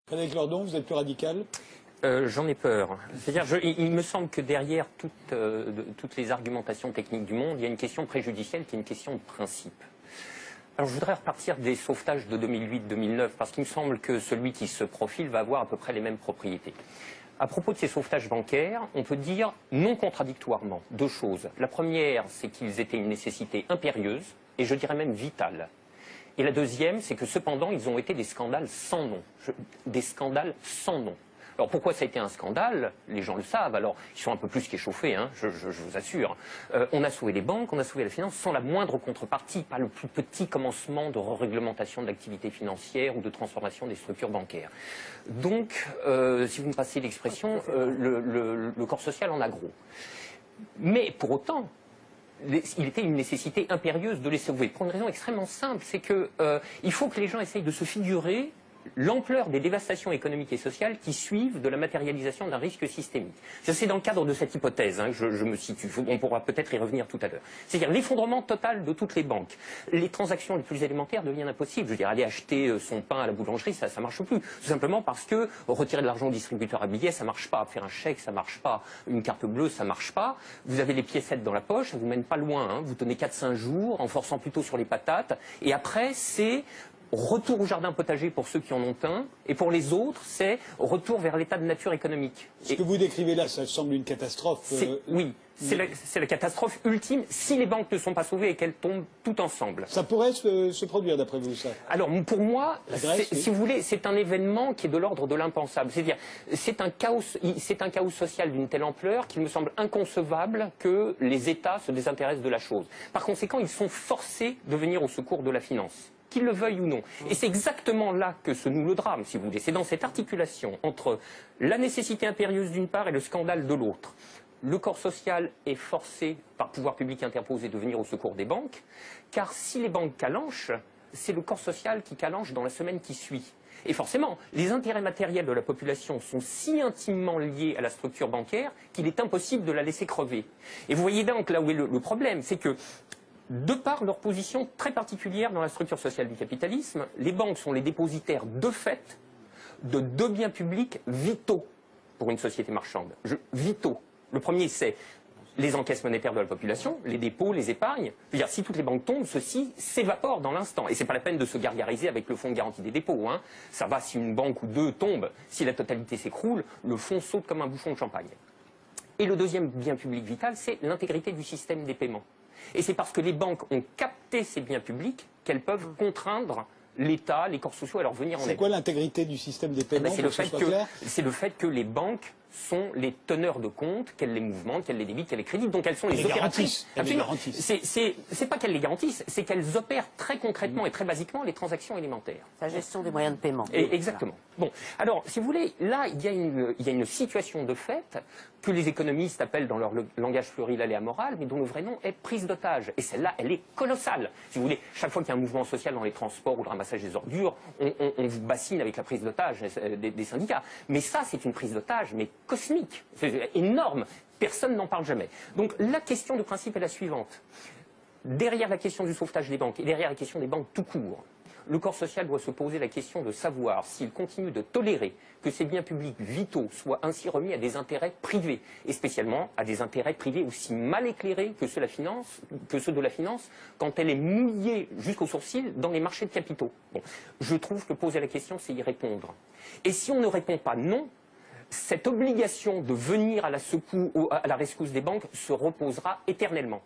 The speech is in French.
Frédéric Lordon, vous êtes plus radical? J'en ai peur. C'est-à-dire, il me semble que derrière toutes les argumentations techniques du monde, il y a une question préjudicielle qui est une question de principe. Alors, je voudrais repartir des sauvetages de 2008-2009, parce qu'il me semble que celui qui se profile va avoir à peu près les mêmes propriétés. À propos de ces sauvetages bancaires, on peut dire non contradictoirement deux choses. La première, c'est qu'ils étaient une nécessité impérieuse, et je dirais même vitale. Et la deuxième, c'est que cependant, ils ont été des scandales sans nom. Des scandales sans nom. Alors pourquoi ça a été un scandale? Les gens le savent, alors ils sont un peu plus qu'échauffés, hein, je vous assure. On a sauvé les banques, on a sauvé la finance sans la moindre contrepartie, pas le plus petit commencement de réglementation de l'activité financière ou de transformation des structures bancaires. Donc, si vous me passez l'expression, le corps social en a gros. Mais pour autant, il était une nécessité impérieuse de les sauver. Pour une raison extrêmement simple, c'est que il faut que les gens essayent de se figurer l'ampleur des dévastations économiques et sociales qui suivent de la matérialisation d'un risque systémique. C'est dans le cadre de cette hypothèse que je me situe. On pourra peut-être y revenir tout à l'heure. C'est-à-dire l'effondrement total de toutes les banques. Les transactions les plus élémentaires deviennent impossibles. Je veux dire, aller acheter son pain à la boulangerie, ça ne marche plus. Tout simplement parce que retirer de l'argent au distributeur à billets, ça ne marche pas. Faire un chèque, ça ne marche pas. Une carte bleue, ça ne marche pas. Vous avez les piécettes dans la poche, ça ne vous mène pas loin. Hein. Vous tenez 4-5 jours en forçant plutôt sur les patates. Et après, c'est retour au jardin potager pour ceux qui en ont un, et pour les autres, c'est retour vers l'état de nature économique. Ce que vous décrivez là, ça semble une catastrophe. Oui, c'est la catastrophe ultime si les banques ne sont pas sauvées et qu'elles tombent toutes ensemble. Ça pourrait se produire d'après vous, ça? Alors pour moi, Grèce, oui. si vous voulez, c'est un événement qui est de l'ordre de l'impensable. C'est-à-dire, c'est un chaos social d'une telle ampleur qu'il me semble inconcevable que les États se désintéressent de la chose. Par conséquent, ils sont forcés de venir au secours de la finance, qu'ils le veuillent ou non. Et c'est exactement là que se noue le drame, si vous voulez. C'est dans cette articulation entre la nécessité impérieuse d'une part et le scandale de l'autre. Le corps social est forcé, par pouvoir public interposé, de venir au secours des banques, car si les banques calanchent, c'est le corps social qui calanche dans la semaine qui suit. Et forcément, les intérêts matériels de la population sont si intimement liés à la structure bancaire qu'il est impossible de la laisser crever. Et vous voyez donc là où est le problème, c'est que de par leur position très particulière dans la structure sociale du capitalisme, les banques sont les dépositaires de fait de deux biens publics vitaux pour une société marchande. Vitaux. Le premier, c'est les encaisses monétaires de la population, les dépôts, les épargnes. Je veux dire, si toutes les banques tombent, ceci s'évapore dans l'instant. Et ce n'est pas la peine de se gargariser avec le fonds de garantie des dépôts. Hein. Ça va si une banque ou deux tombe. Si la totalité s'écroule, le fonds saute comme un bouchon de champagne. Et le deuxième bien public vital, c'est l'intégrité du système des paiements. Et c'est parce que les banques ont capté ces biens publics qu'elles peuvent contraindre l'État, les corps sociaux à leur venir en aide. C'est quoi l'intégrité du système des paiements? C'est le fait que les banques sont les teneurs de compte, qu'elles les mouvementent, qu'elles les débitent, qu'elles les créditent. Donc elles sont les opératrices. Absolument. C'est pas qu'elles les garantissent, c'est qu'elles opèrent très concrètement et très basiquement les transactions élémentaires. La gestion des moyens de paiement. Exactement. Bon, alors, si vous voulez, là, il y a une situation de fait que les économistes appellent dans leur langage pluriel et amoral, mais dont le vrai nom est prise d'otage. Et celle-là, elle est colossale. Si vous voulez, chaque fois qu'il y a un mouvement social dans les transports ou le ramassage des ordures, on vous bassine avec la prise d'otage des syndicats. Mais ça, c'est une prise d'otage, mais cosmique. C'est énorme. Personne n'en parle jamais. Donc, la question de principe est la suivante. Derrière la question du sauvetage des banques et derrière la question des banques tout court, le corps social doit se poser la question de savoir s'il continue de tolérer que ces biens publics vitaux soient ainsi remis à des intérêts privés, et spécialement à des intérêts privés aussi mal éclairés que ceux de la finance, quand elle est mouillée jusqu'aux sourcils dans les marchés de capitaux. Bon, je trouve que poser la question, c'est y répondre. Et si on ne répond pas non, cette obligation de venir à la rescousse des banques se reposera éternellement.